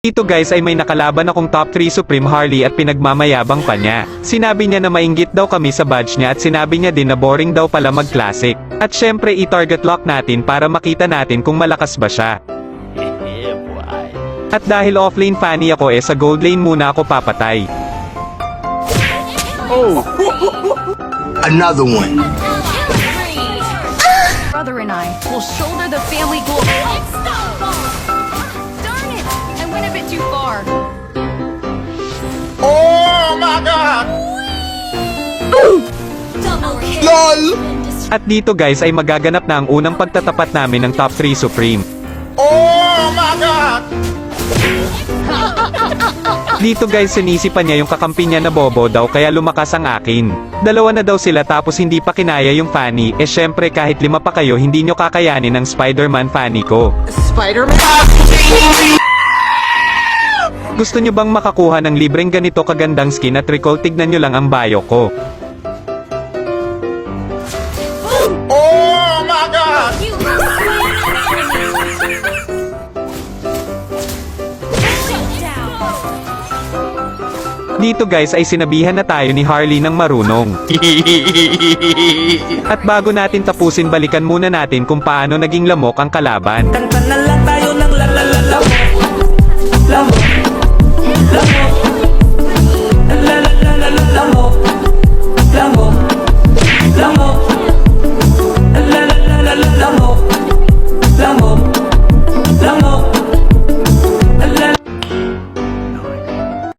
Dito guys ay may nakalaban akong top 3 Supreme Harley at pinagmamayabang pa niya. Sinabi niya na mainggit daw kami sa badge niya at sinabi niya din na boring daw pala mag-classic. At syempre i-target lock natin para makita natin kung malakas ba siya. At dahil offlane fanny ako sa gold lane muna ako papatay. Oh! Another one. Brother and I will shoulder the family goal. Darn it! I went a bit too far. Oh my god! Double kill. LOL! At dito guys ay magaganap na ang unang pagtatapat namin ng top 3 Supreme. Oh my god! Dito guys sinisipan niya yung kakampi niya na bobo daw kaya lumakas ang akin. Dalawa na daw sila tapos hindi pa kinaya yung fanny, syempre kahit 5 pa kayo hindi nyo kakayanin ang Spider-Man fanny ko. Spider-Man? Gusto nyo bang makakuha ng libreng ganito kagandang skin at recall? Tignan nyo lang ang bio ko. Oh my god! Dito guys ay sinabihan na tayo ni Harley ng marunong. At bago natin tapusin balikan muna natin kung paano naging lamok ang kalaban. Kanta na lang tayo ng la la la la lamok.